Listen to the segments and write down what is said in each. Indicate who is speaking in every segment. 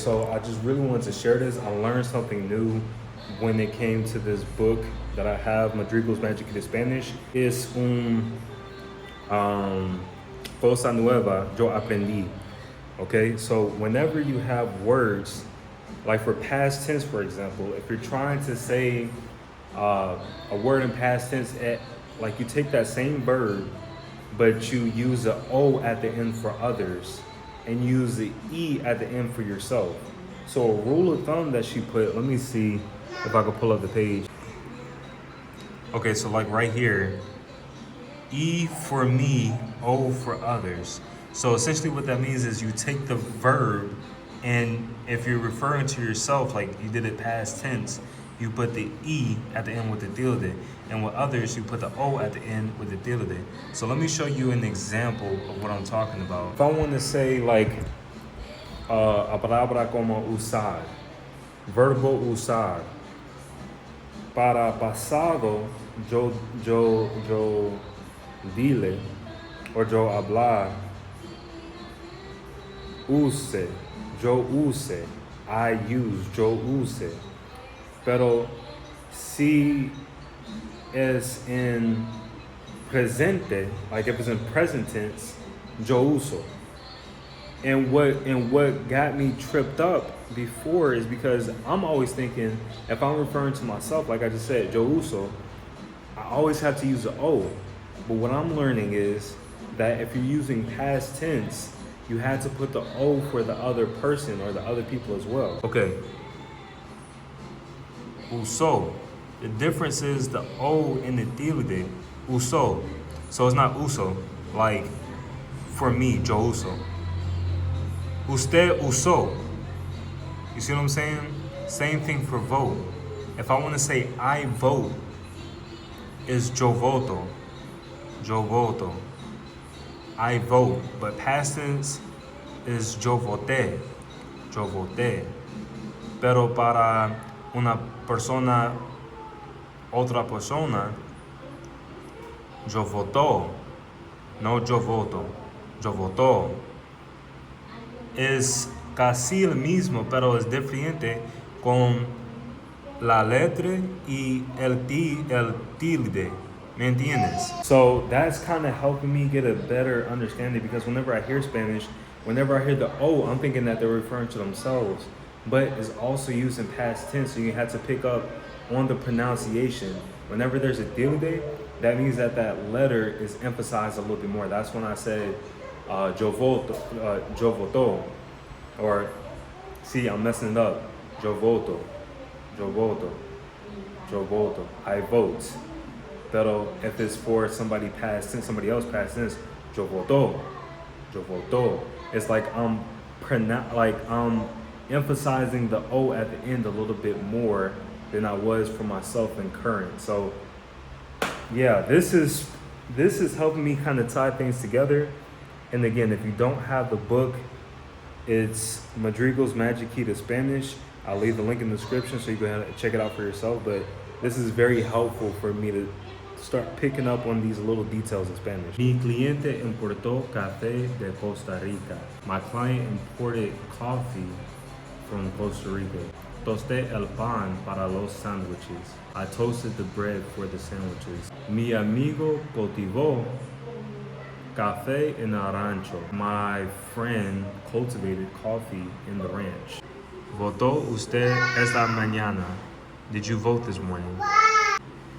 Speaker 1: So I just really wanted to share this. I learned something new when it came to this book that I have, Madrigal's Magic in Spanish. Es cosa nueva yo aprendí. Okay, so whenever you have words, like for past tense, for example, if you're trying to say a word in past tense, like you take that same verb, but you use the O at the end for others and use the E at the end for yourself. So a rule of thumb that she put, let me see if I can pull up the page. Okay, so like right here, E for me, O for others. So essentially what that means is you take the verb and if you're referring to yourself, like you did it past tense, you put the E at the end with the tilde. And with others, you put the O at the end with the tilde. So let me show you an example of what I'm talking about. If I want to say like a palabra como usar, verbo usar. Para pasado, yo dile, or yo hablar, use, yo use, I use, yo use. Pero si es en presente, like if it's in present tense, yo uso. And what got me tripped up before is because I'm always thinking, if I'm referring to myself, like I just said, yo uso, I always have to use the O. But what I'm learning is that if you're using past tense, you had to put the O for the other person or the other people as well. Okay. Uso. The difference is the O in the tilde. Uso. So it's not uso. Like, for me, yo uso. Usted usó. You see what I'm saying? Same thing for vote. If I want to say I vote, it's yo voto. Yo voto. I vote. But past tense is yo voté. Yo voté. Pero para una persona, otra persona, yo votó. No yo voto. Yo votó. Es casi el mismo, pero es diferente con la letra y el tilde. ¿Me entiendes? So that's kind of helping me get a better understanding because whenever I hear Spanish, whenever I hear the O, I'm thinking that they're referring to themselves, but it's also used in past tense, so you have to pick up on the pronunciation. Whenever there's a tilde, that means that that letter is emphasized a little bit more. That's when I said yo voto, or see, I'm messing it up. Yo voto, yo voto, yo voto. I vote. Pero if it's for somebody past tense, somebody else past tense, yo voto, yo voto. It's like I'm emphasizing the O at the end a little bit more than I was for myself in current. So yeah, this is helping me kind of tie things together. And again, if you don't have the book, it's Madrigal's Magic Key to Spanish. I'll leave the link in the description so you can go ahead and check it out for yourself. But this is very helpful for me to start picking up on these little details in Spanish. Mi cliente importó café de Costa Rica. My client imported coffee from Costa Rica. Tosté el pan para los sándwiches. I toasted the bread for the sandwiches. Mi amigo cultivó café en el rancho. My friend cultivated coffee in the ranch. ¿Votó usted esta mañana? Did you vote this morning?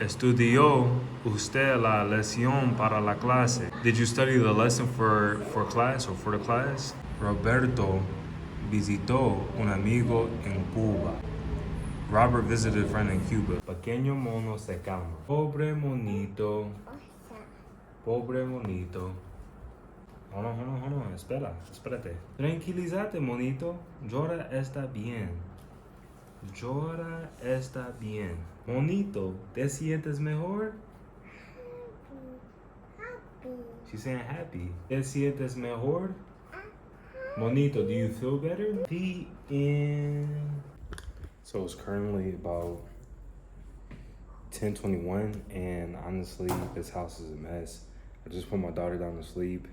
Speaker 1: ¿Estudió usted la lección para la clase? Did you study the lesson for class or for the class? Roberto visitó un amigo en Cuba. Robert visited a friend in Cuba. Pequeño mono se calma. Pobre monito. Pobre monito. Hold on. Espérate. Tranquilízate, monito. Llora está bien. Llora está bien. Monito, ¿te sientes mejor?
Speaker 2: Happy.
Speaker 1: She's saying happy. ¿Te sientes mejor? Monito, do you feel better? The end. So it's currently about 10:21, and honestly, this house is a mess. I just put my daughter down to sleep,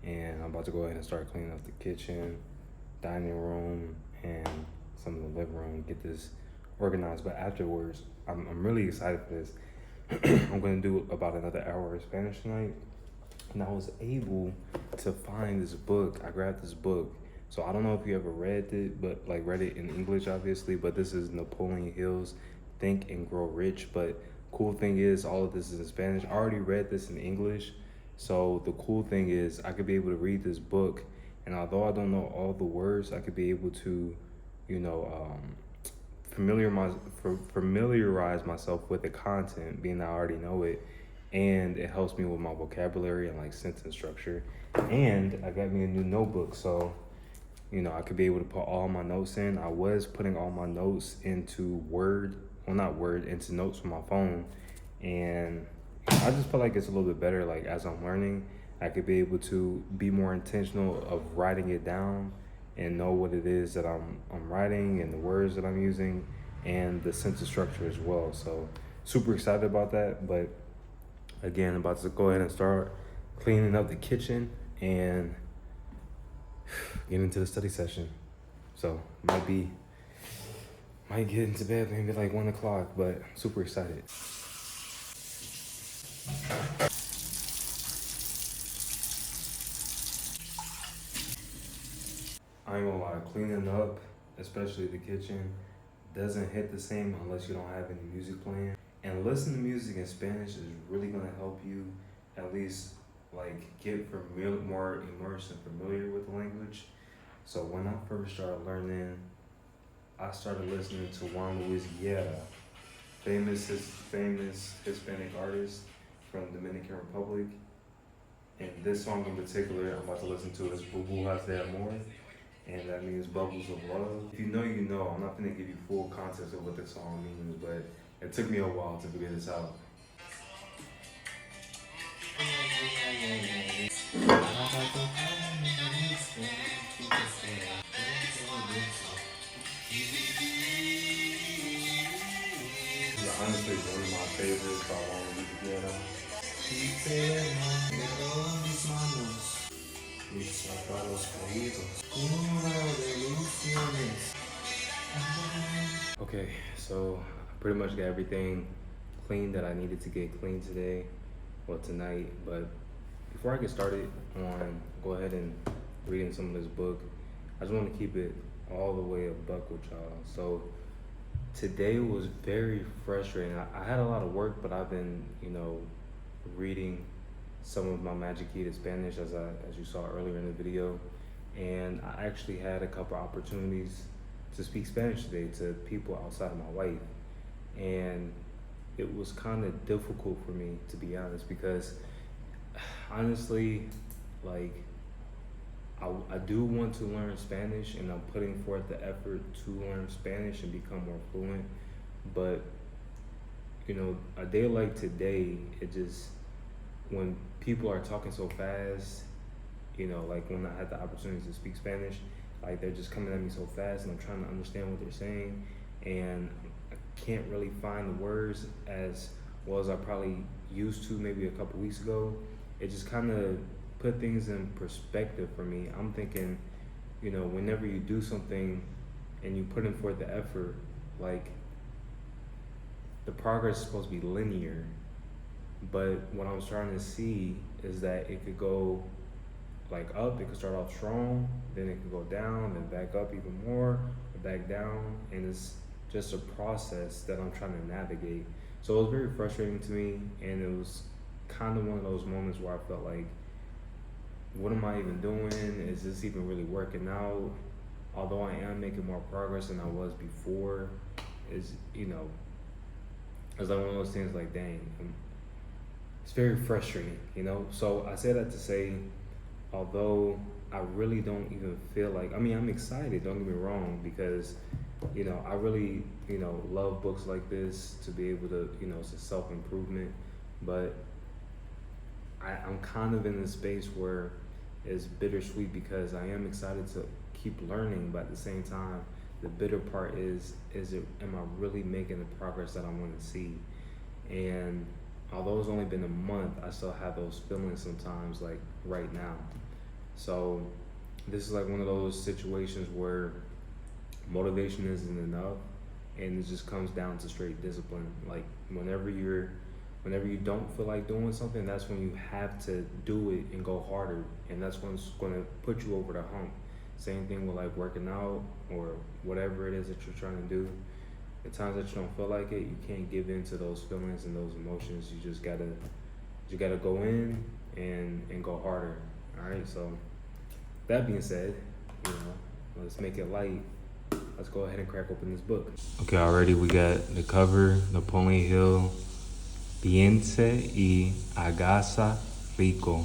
Speaker 1: and I'm about to go ahead and start cleaning up the kitchen, dining room, and some of the living room, get this organized. But afterwards, I'm really excited for this. I'm gonna do about another hour of Spanish tonight. And I was able to find this book. I grabbed this book. So I don't know if you ever read it, but like read it in English, obviously, but this is Napoleon Hill's Think and Grow Rich. But cool thing is all of this is in Spanish. I already read this in English. So the cool thing is I could be able to read this book, and although I don't know all the words, I could be able to, you know, familiarize myself with the content, being that I already know it, and it helps me with my vocabulary and like sentence structure. And I got me a new notebook, so you know I could be able to put all my notes in. I was putting all my notes into Word, well not Word, into notes from my phone, and I just feel like it's a little bit better. Like as I'm learning, I could be able to be more intentional of writing it down and know what it is that I'm writing and the words that I'm using and the sentence structure as well. So super excited about that. But again, I'm about to go ahead and start cleaning up the kitchen and get into the study session. So might get into bed maybe like 1 o'clock, but super excited. I ain't gonna lie, cleaning up, especially the kitchen, doesn't hit the same unless you don't have any music playing. And listening to music in Spanish is really gonna help you at least like get more immersed and familiar with the language. So when I first started learning, I started listening to Juan Luis Guerra, famous Hispanic artist from Dominican Republic. And this song in particular I'm about to listen to is Burbujas de Amor, and that means bubbles of love. If you know, you know. I'm not gonna give you full context of what this song means, but it took me a while to figure this out. Honestly, one of my favorites by Juan Luis Guerra. Okay, so I pretty much got everything clean that I needed to get clean today, well tonight. But before I get started on go ahead and reading some of this book, I just want to keep it all the way a buck with y'all. So today was very frustrating. I had a lot of work, but I've been, you know, reading some of my Magic Key to Spanish as you saw earlier in the video, and I actually had a couple opportunities to speak Spanish today to people outside of my wife, and it was kind of difficult for me, to be honest, because honestly, like I do want to learn Spanish, and I'm putting forth the effort to learn Spanish and become more fluent. But you know, a day like today, it just, when people are talking so fast, you know, like when I had the opportunity to speak Spanish, like they're just coming at me so fast, and I'm trying to understand what they're saying, and I can't really find the words as well as I probably used to maybe a couple weeks ago. It just kind of put things in perspective for me. I'm thinking, you know, whenever you do something and you put in forth the effort, like the progress is supposed to be linear. But what I'm starting to see is that it could go like up, it could start off strong, then it could go down, then back up even more, back down, and it's just a process that I'm trying to navigate. So it was very frustrating to me, and it was kind of one of those moments where I felt like, what am I even doing? Is this even really working out? Although I am making more progress than I was before, is, you know, it's like one of those things like, dang, it's very frustrating, you know? So I say that to say, although I really don't even feel like, I mean, I'm excited, don't get me wrong, because, you know, I really, you know, love books like this to be able to, you know, it's a self-improvement, but I'm kind of in this space where it's bittersweet because I am excited to keep learning, but at the same time, the bitter part is am I really making the progress that I want to see? And although it's only been a month, I still have those feelings sometimes, like right now. So this is like one of those situations where motivation isn't enough, and it just comes down to straight discipline. Like whenever you don't feel like doing something, that's when you have to do it and go harder, and that's when it's going to put you over the hump. Same thing with like working out or whatever it is that you're trying to do. The times that you don't feel like it, you can't give in to those feelings and those emotions. You gotta go in and go harder. All right. So that being said, let's make it light. Let's go ahead and crack open this book. Okay, already we got the cover, Napoleon Hill, Piense y hágase rico,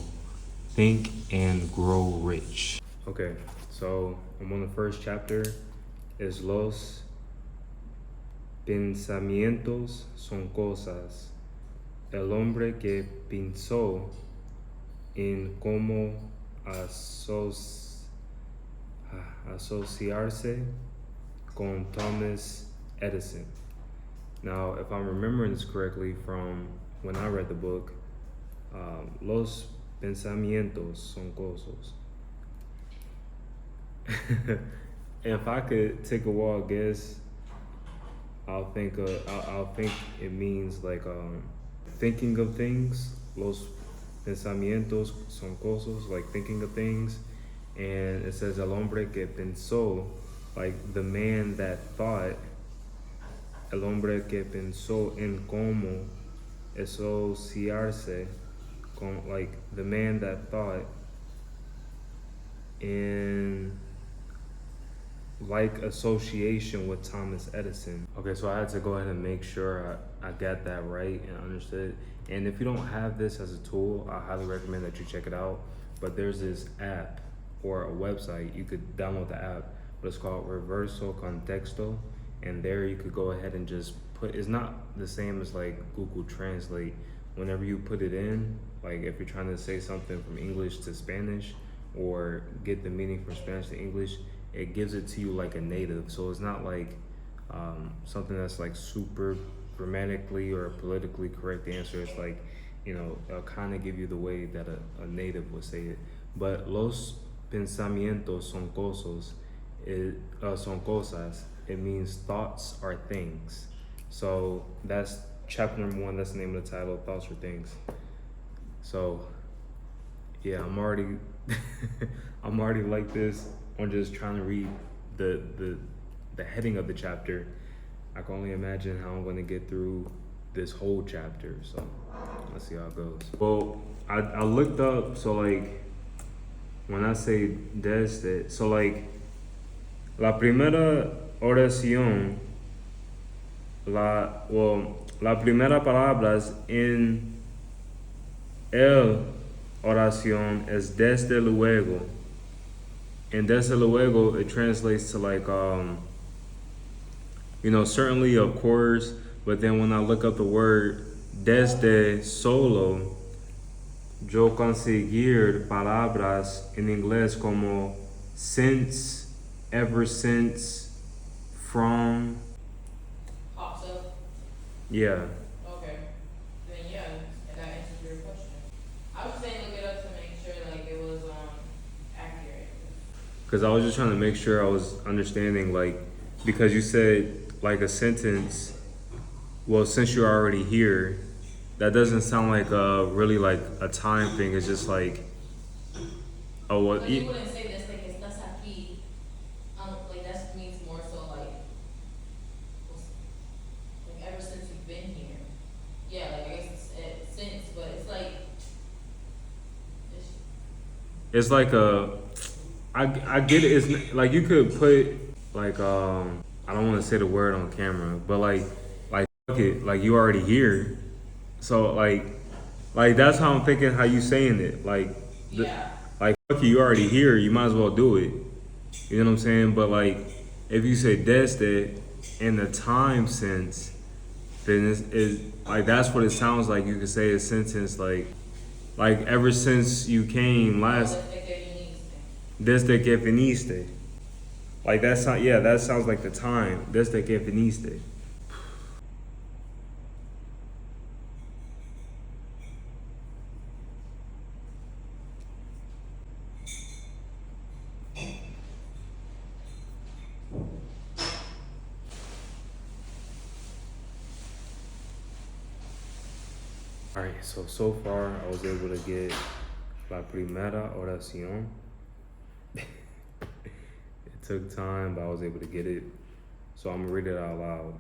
Speaker 1: think and grow rich. Okay, so I'm on the first chapter. Is Los pensamientos son cosas. El hombre que pensó en cómo asociarse con Thomas Edison. Now, if I'm remembering this correctly from when I read the book, los pensamientos son cosas. If I could take a wild guess, I'll think it means like thinking of things. Los pensamientos son cosas, like thinking of things. And it says el hombre que pensó, like the man that thought. El hombre que pensó en cómo asociarse con, like the man that thought in like association with Thomas Edison. Okay, so I had to go ahead and make sure I got that right and understood. And if you don't have this as a tool, I highly recommend that you check it out. But there's this app or a website, you could download the app, but it's called Reverso Contexto. And there you could go ahead and just put, it's not the same as like Google Translate. Whenever you put it in, like if you're trying to say something from English to Spanish or get the meaning from Spanish to English, it gives it to you like a native. So it's not like something that's like super grammatically or politically correct answer. It's like, it'll kind of give you the way that a native would say it. But los pensamientos son cosas. Son cosas. It means thoughts are things. So that's chapter number 1. That's the name of the title, Thoughts Are Things. So yeah, I'm already I'm already like this on just trying to read the heading of the chapter. I can only imagine how I'm going to get through this whole chapter. So let's see how it goes. Well, I looked up, so like when I say desde, so like la primera oración, la primera palabras en el oración es desde luego. And desde luego, it translates to like, certainly, of course, but then when I look up the word desde solo, yo conseguir palabras en inglés como since, ever since, from.
Speaker 2: Pops up?
Speaker 1: Yeah.
Speaker 2: Okay. Then yeah, and that answers your question. I was saying look it up to make sure like it was accurate.
Speaker 1: Because I was just trying to make sure I was understanding, like, because you said like a sentence, well, since you're already here, that doesn't sound like really like a time thing. It's just like, oh, well.
Speaker 2: But you wouldn't say this like estás aquí. Like that means more so like ever since you've been here. Yeah, like I guess it's since, but it's like
Speaker 1: It's like I get it. It's like you could put like I don't want to say the word on camera, but like fuck it, like you already here, so like that's how I'm thinking. How you saying it? Like
Speaker 2: yeah.
Speaker 1: like fuck you already here. You might as well do it. You know what I'm saying? But like if you say desde in the time sense, then it's like that's what it sounds like. You could say a sentence like ever since you came last. Desde que viniste. Like that sounds like the time. Desde que viniste. All right, so far I was able to get la primera oración. It took time, but I was able to get it. So I'm gonna read it out loud.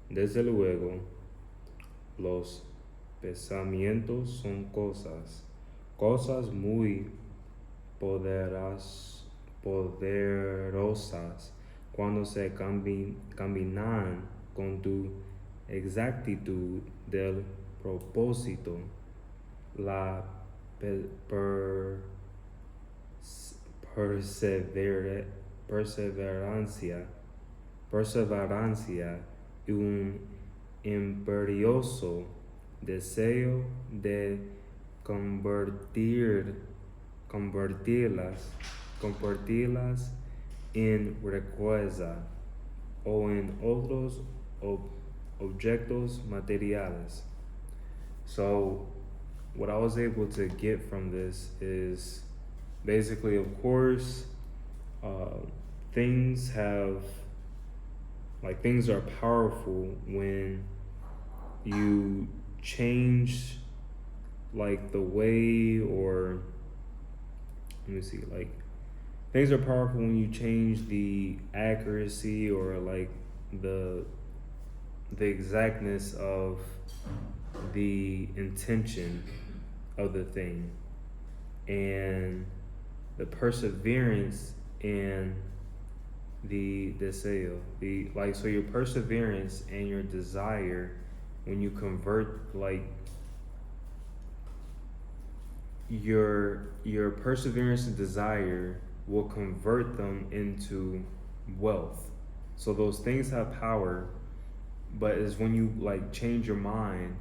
Speaker 1: Desde luego, los pensamientos son cosas muy poderosas cuando se combinan con tu exactitud del propósito, la perseverancia y un imperioso deseo de convertirlas en riqueza o en otros objetos materiales. So, what I was able to get from this is basically, of course, things are powerful when you change like the way, or let me see, like things are powerful when you change the accuracy or like the exactness of the intention of the thing, and the perseverance and the deseo, so your perseverance and your desire, when you convert like your perseverance and desire will convert them into wealth. So those things have power, but is when you like change your mind,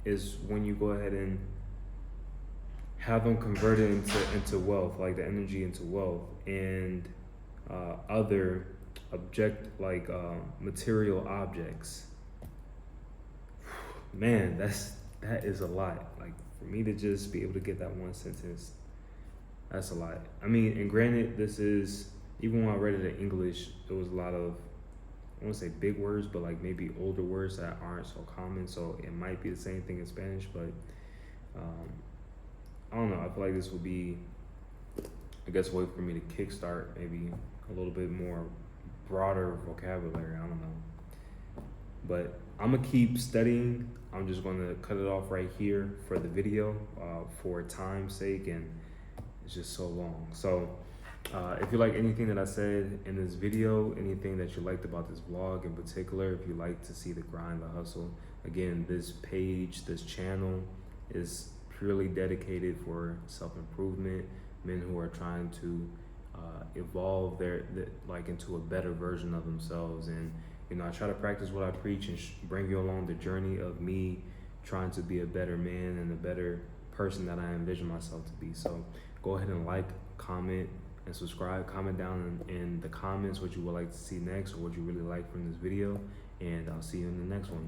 Speaker 1: is when you go ahead and have them converted into wealth, like the energy into wealth and other material objects. Man, that is a lot. Like for me to just be able to get that one sentence, that's a lot. I mean, and granted, this is, even when I read it in English, it was a lot of, I won't say big words, but like maybe older words that aren't so common. So it might be the same thing in Spanish, but I don't know. I feel like this would be, I guess, a way for me to kickstart maybe a little bit more broader vocabulary. I don't know. But I'm gonna keep studying. I'm just gonna cut it off right here for the video for time's sake, and it's just so long. So if you like anything that I said in this video, anything that you liked about this vlog in particular, if you like to see the grind, the hustle, again, this page, this channel is purely dedicated for self-improvement, men who are trying to evolve into a better version of themselves. And I try to practice what I preach and bring you along the journey of me trying to be a better man and a better person that I envision myself to be. So go ahead and like, comment, and subscribe. Comment down in the comments what you would like to see next, or what you really like from this video, and I'll see you in the next one.